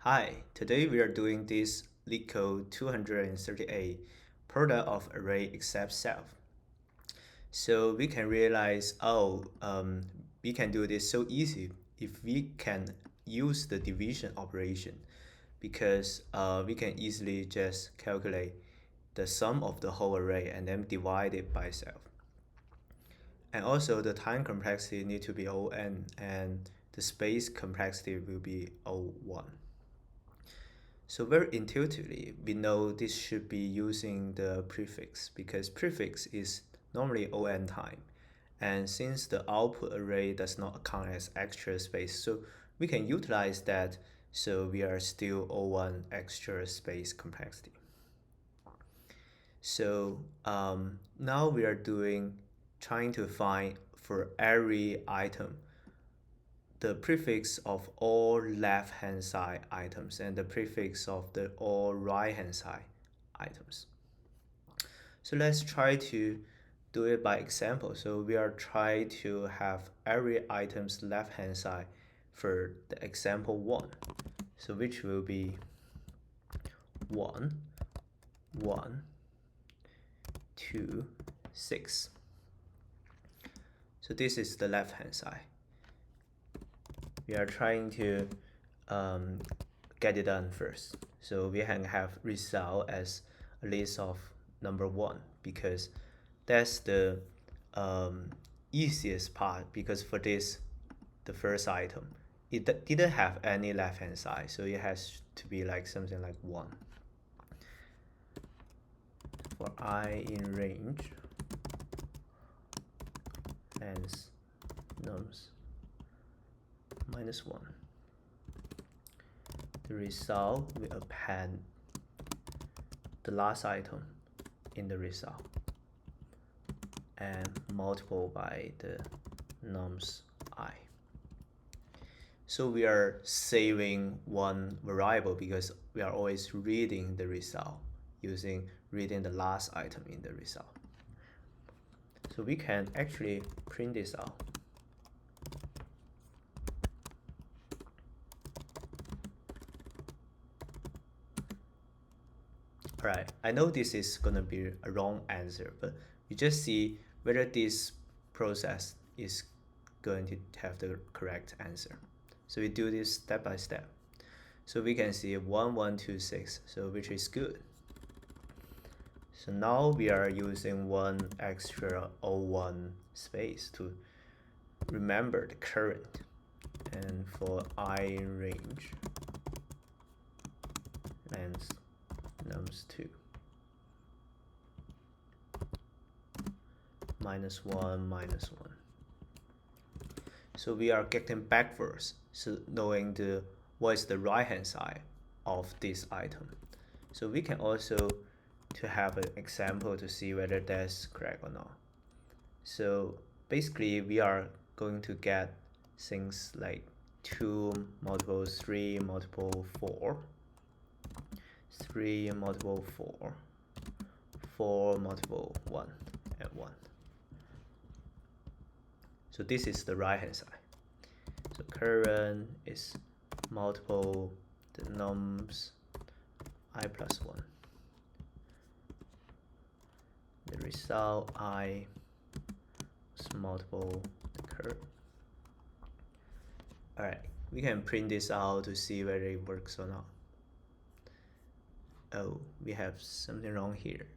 Hi, today we are doing this Leetcode 238 product of array except self. So we can realize, we can do this so easy if we can use the division operation because we can easily just calculate the sum of the whole array and then divide it by self. And also the time complexity need to be O(n) and the space complexity will be O(1). So very intuitively, we know this should be using the prefix because prefix is normally O(n) time. And since the output array does not account as extra space, so we can utilize that so we are still O(1) extra space complexity. So now we are trying to find for every item the prefix of all left-hand side items and the prefix of the all right-hand side items. So let's try to do it by example. So we are trying to have every item's left-hand side for the example 1. So which will be 1, 1, 2, 6. So this is the left-hand side. We are trying to get it done first. So we can have result as a list of number 1 because that's the easiest part, because for this, the first item, it didn't have any left hand side, so it has to be like something like 1. For I in range and nums -1. The result will append the last item in the result and multiple by the nums I. So we are saving one variable because we are always reading the result using reading the last item in the result. So we can actually print this out. Alright, I know this is gonna be a wrong answer, but you just see whether this process is going to have the correct answer. So we do this step by step. So we can see 1, 1, 2, 6, so which is good. So now we are using one extra O(1) space to remember the current. And for I in range and nums2 -1, -1. So we are getting backwards, so knowing what is the right hand side of this item. So we can also to have an example to see whether that's correct or not. So basically we are going to get things like 2 multiple 3 multiple 4, 3 multiple 4, 4 multiple 1, and 1. So this is the right hand side. So current is multiple the nums I plus 1. The result I is multiple the current. Alright, we can print this out to see whether it works or not. Oh, we have something wrong here.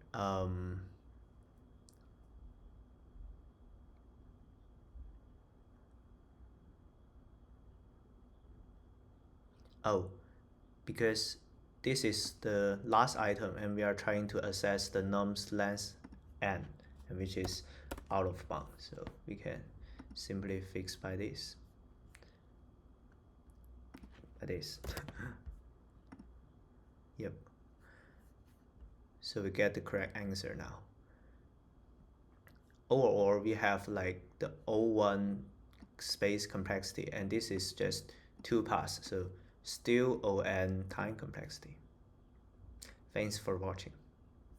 Oh, because this is the last item and we are trying to assess the nums length n, which is out of bounds. So we can simply fix by this. Yep. So we get the correct answer now. Overall, we have like the O(1) space complexity, and this is just 2 parts, so still O(n) time complexity. Thanks for watching.